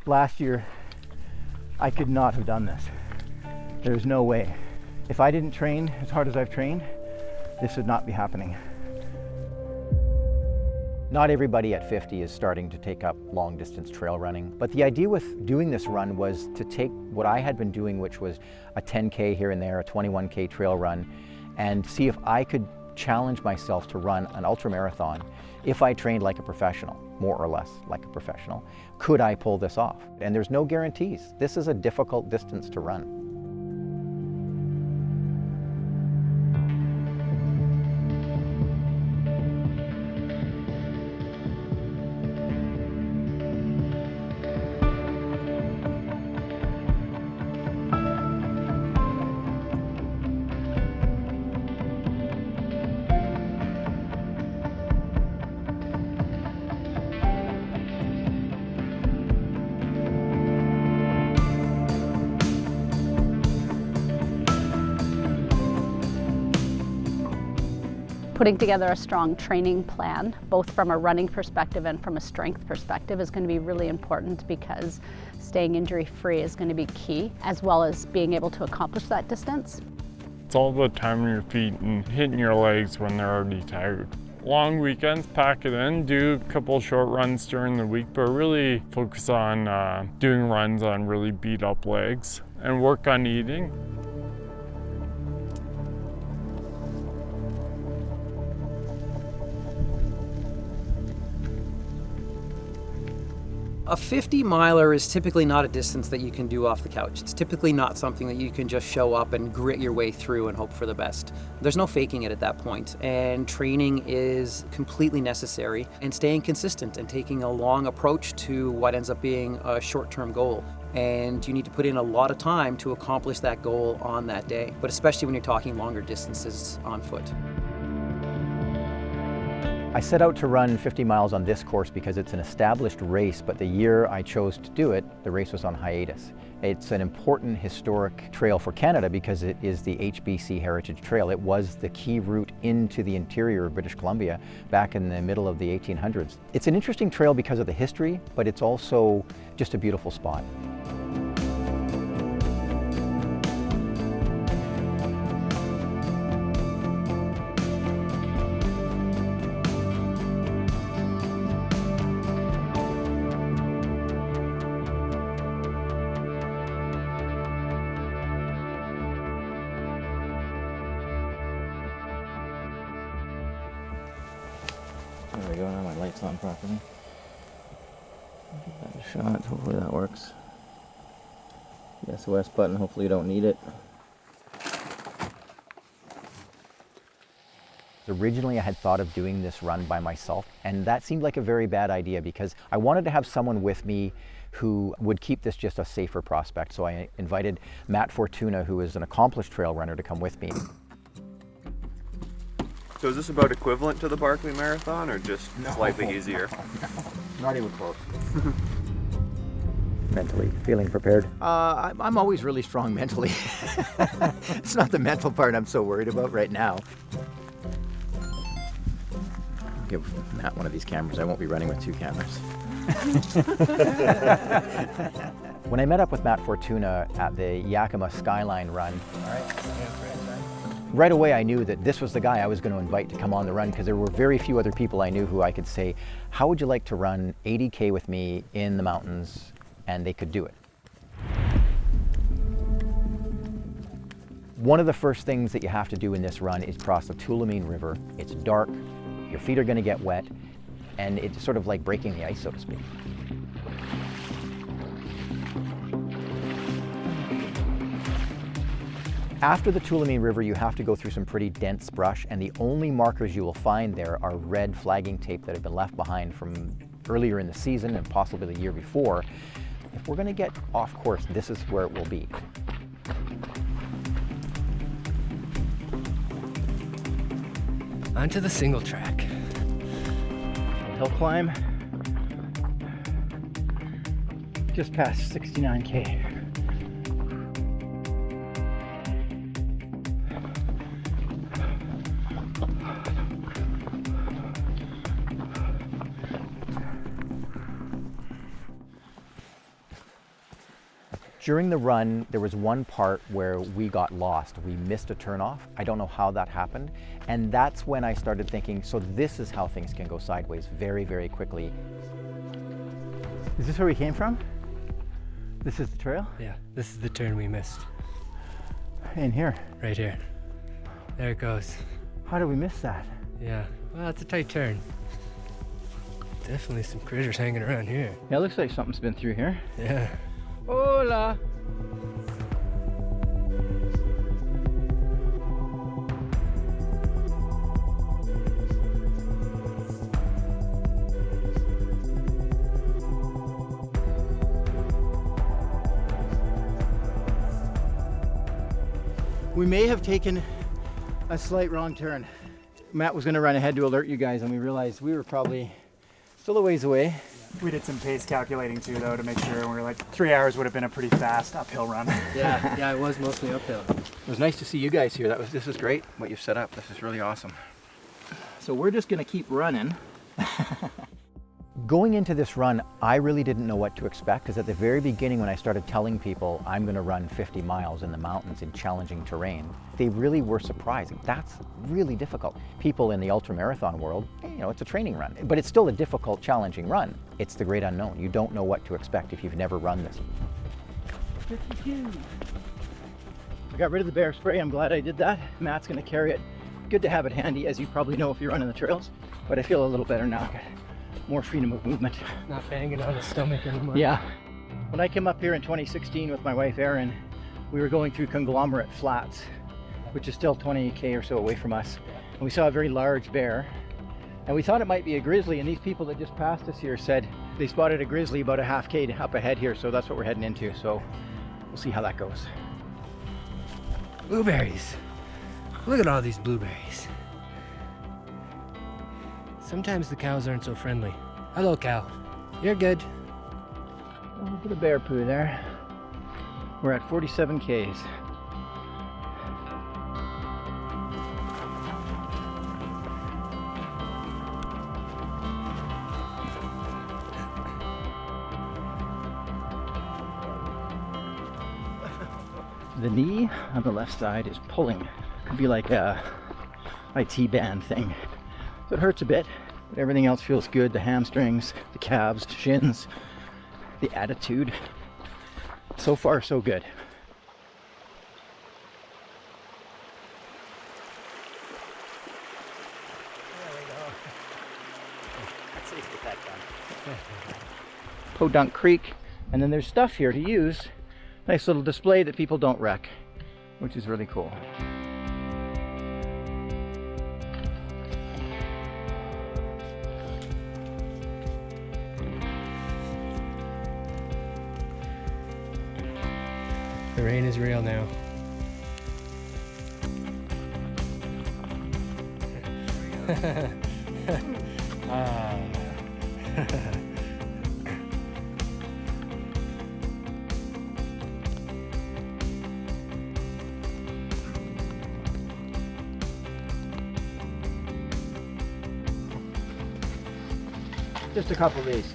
last year, I could not have done this. There's no way. If I didn't train as hard as I've trained, this would not be happening. Not everybody at 50 is starting to take up long distance trail running, but the idea with doing this run was to take what I had been doing, which was a 10K here and there, a 21K trail run, and see if I could challenge myself to run an ultramarathon if I trained like a professional, more or less like a professional. Could I pull this off? And there's no guarantees. This is a difficult distance to run. Putting together a strong training plan, both from a running perspective and from a strength perspective, is going to be really important because staying injury-free is going to be key, as well as being able to accomplish that distance. It's all about timing your feet and hitting your legs when they're already tired. Long weekends, pack it in, do a couple short runs during the week, but really focus on doing runs on really beat up legs and work on eating. A 50-miler is typically not a distance that you can do off the couch. It's typically not something that you can just show up and grit your way through and hope for the best. There's no faking it at that point, and training is completely necessary, and staying consistent and taking a long approach to what ends up being a short-term goal. And you need to put in a lot of time to accomplish that goal on that day, but especially when you're talking longer distances on foot. I set out to run 50 miles on this course because it's an established race, but the year I chose to do it, the race was on hiatus. It's an important historic trail for Canada because it is the HBC Heritage Trail. It was the key route into the interior of British Columbia back in the middle of the 1800s. It's an interesting trail because of the history, but it's also just a beautiful spot. There we go, now my light's on properly. Give that a shot, hopefully that works. The SOS button, hopefully you don't need it. Originally I had thought of doing this run by myself, and that seemed like a very bad idea because I wanted to have someone with me who would keep this just a safer prospect. So I invited Matt Fortuna, who is an accomplished trail runner, to come with me. So is this about equivalent to the Barkley Marathon or just slightly easier? No, not even close. Mentally, feeling prepared? I'm always really strong mentally. It's not the mental part I'm so worried about right now. Give Matt one of these cameras. I won't be running with two cameras. When I met up with Matt Fortuna at the Yakima Skyline run, right away I knew that this was the guy I was going to invite to come on the run because there were very few other people I knew who I could say, how would you like to run 80K with me in the mountains? And they could do it. One of the first things that you have to do in this run is cross the Tulameen River. It's dark, your feet are going to get wet, and it's sort of like breaking the ice, so to speak. After the Tulameen River, you have to go through some pretty dense brush, and the only markers you will find there are red flagging tape that have been left behind from earlier in the season and possibly the year before. If we're going to get off course, this is where it will be. Onto the single track. Hill climb, just past 69K. During the run, there was one part where we got lost. We missed a turnoff. I don't know how that happened. And that's when I started thinking, so this is how things can go sideways very, very quickly. Is this where we came from? This is the trail? Yeah, this is the turn we missed. In here. Right here. There it goes. How did we miss that? Yeah, well, it's a tight turn. Definitely some critters hanging around here. Yeah, it looks like something's been through here. Yeah. Hola! We may have taken a slight wrong turn. Matt was going to run ahead to alert you guys, and we realized we were probably still a ways away. We did some pace calculating too, though, to make sure, and we were like, 3 hours would have been a pretty fast uphill run. Yeah, it was mostly uphill. It was nice to see you guys here. This is great what you've set up. This is really awesome. So we're just going to keep running. Going into this run, I really didn't know what to expect, because at the very beginning when I started telling people I'm going to run 50 miles in the mountains in challenging terrain, they really were surprised. That's really difficult. People in the ultramarathon world, you know, it's a training run, but it's still a difficult, challenging run. It's the great unknown. You don't know what to expect if you've never run this. 52. I got rid of the bear spray. I'm glad I did that. Matt's going to carry it. Good to have it handy, as you probably know if you're running the trails, but I feel a little better now. More freedom of movement. Not banging on his stomach anymore. Yeah. When I came up here in 2016 with my wife Erin, we were going through Conglomerate Flats, which is still 20k or so away from us. And we saw a very large bear. And we thought it might be a grizzly, and these people that just passed us here said they spotted a grizzly about a half K up ahead here, so that's what we're heading into. So we'll see how that goes. Blueberries. Look at all these blueberries. Sometimes the cows aren't so friendly. Hello, cow. You're good. A little bit of bear poo there. We're at 47 Ks. The knee on the left side is pulling. Could be like a IT band thing. So it hurts a bit, but everything else feels good. The hamstrings, the calves, shins, the attitude. So far, so good. There we go. Let's see, get that done. Podunk Creek, and then there's stuff here to use. Nice little display that people don't wreck, which is really cool. The rain is real now. Just a couple of these.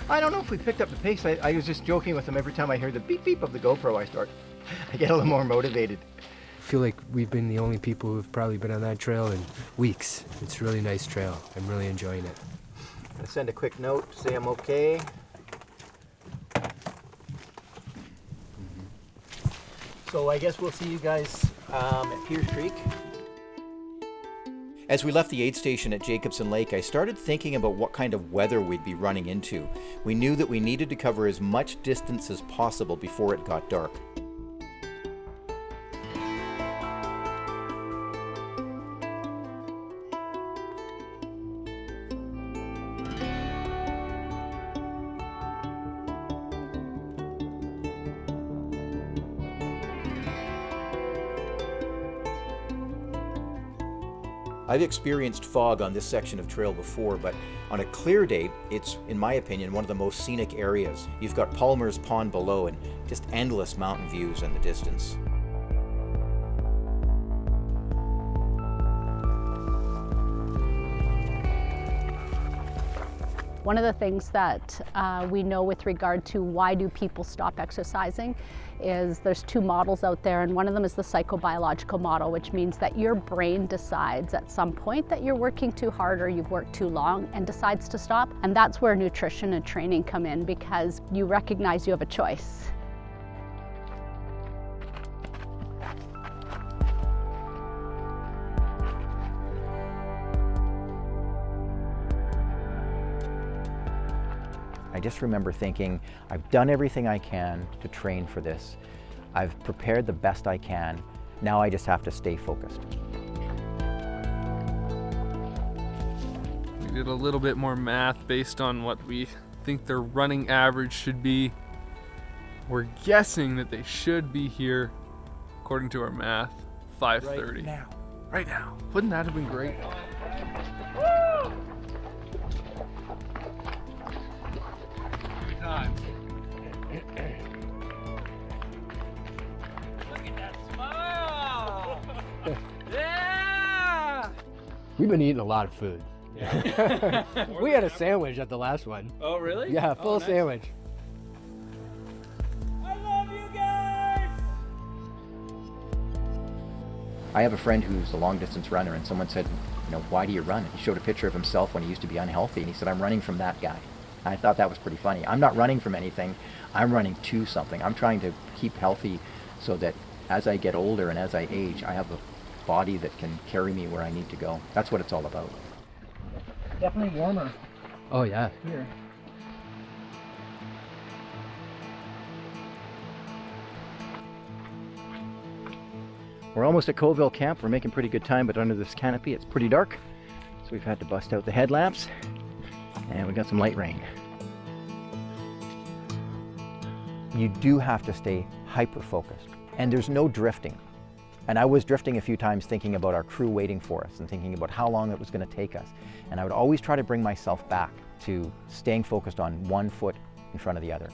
I don't know if we picked up the pace. I was just joking with them. Every time I hear the beep beep of the GoPro, I get a little more motivated. I feel like we've been the only people who've probably been on that trail in weeks. It's a really nice trail. I'm really enjoying it. I'm gonna send a quick note, say I'm okay. So I guess we'll see you guys at Pierce Creek. As we left the aid station at Jacobson Lake, I started thinking about what kind of weather we'd be running into. We knew that we needed to cover as much distance as possible before it got dark. I've experienced fog on this section of trail before, but on a clear day, it's, in my opinion, one of the most scenic areas. You've got Palmer's Pond below and just endless mountain views in the distance. One of the things that we know with regard to why do people stop exercising is there's two models out there, and one of them is the psychobiological model, which means that your brain decides at some point that you're working too hard or you've worked too long and decides to stop. And that's where nutrition and training come in, because you recognize you have a choice. I just remember thinking, I've done everything I can to train for this. I've prepared the best I can. Now I just have to stay focused. We did a little bit more math based on what we think their running average should be. We're guessing that they should be here, according to our math, 5:30. Right now. Wouldn't that have been great? Time. Look at that smile! Yeah! We've been eating a lot of food. Yeah. We had a sandwich at the last one. Oh, really? Yeah, full nice. sandwich. I love you guys! I have a friend who's a long distance runner, and someone said, why do you run? He showed a picture of himself when he used to be unhealthy, and he said, I'm running from that guy. I thought that was pretty funny. I'm not running from anything, I'm running to something. I'm trying to keep healthy so that as I get older and as I age, I have a body that can carry me where I need to go. That's what it's all about. Definitely warmer Oh yeah. here. We're almost at Quail Camp. We're making pretty good time, but under this canopy it's pretty dark. So we've had to bust out the headlamps. And we got some light rain. You do have to stay hyper-focused, and there's no drifting. And I was drifting a few times thinking about our crew waiting for us and thinking about how long it was going to take us. And I would always try to bring myself back to staying focused on one foot in front of the other.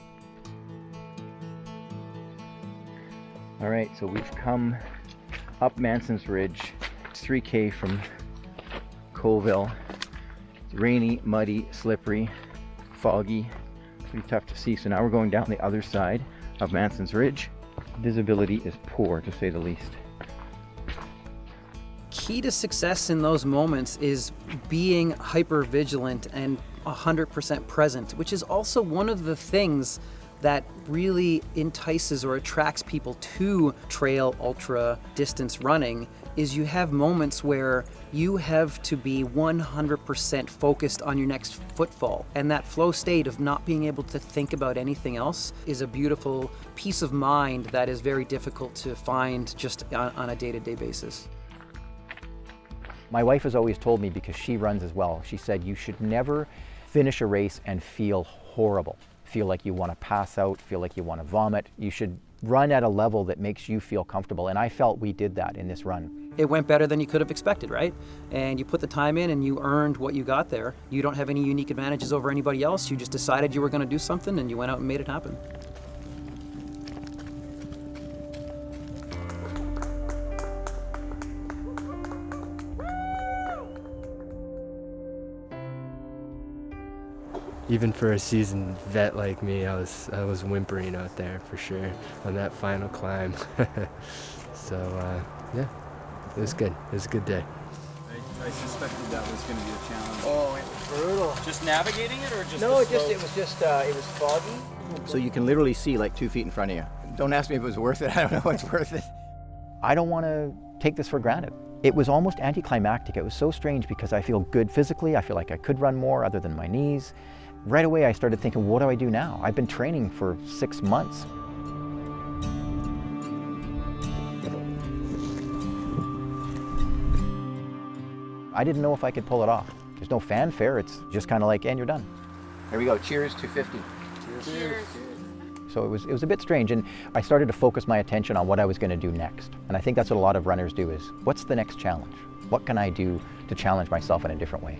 All right, so we've come up Manson's Ridge. It's 3K from Colville. It's rainy, muddy, slippery, foggy, pretty tough to see. So now we're going down the other side of Manson's Ridge. Visibility is poor, to say the least. Key to success in those moments is being hyper vigilant and 100% present, which is also one of the things that really entices or attracts people to trail ultra distance running. Is you have moments where you have to be 100% focused on your next footfall. And that flow state of not being able to think about anything else is a beautiful peace of mind that is very difficult to find just on a day-to-day basis. My wife has always told me, because she runs as well, she said you should never finish a race and feel horrible. Feel like you want to pass out, feel like you want to vomit. You should run at a level that makes you feel comfortable, and I felt we did that in this run. It went better than you could have expected, right? And you put the time in and you earned what you got there. You don't have any unique advantages over anybody else. You just decided you were going to do something and you went out and made it happen. Even for a seasoned vet like me, I was whimpering out there for sure on that final climb. So yeah, it was good. It was a good day. I suspected that was going to be a challenge. Oh, it was brutal. Just navigating it, or just No, it was foggy. So you can literally see like 2 feet in front of you. Don't ask me if it was worth it. I don't know if it's worth it. I don't want to take this for granted. It was almost anticlimactic. It was so strange because I feel good physically. I feel like I could run more other than my knees. Right away I started thinking, what do I do now? I've been training for 6 months. I didn't know if I could pull it off. There's no fanfare, it's just kind of like, and you're done. Here we go, cheers, 250. Cheers. So it was a bit strange, and I started to focus my attention on what I was going to do next. And I think that's what a lot of runners do, is what's the next challenge? What can I do to challenge myself in a different way?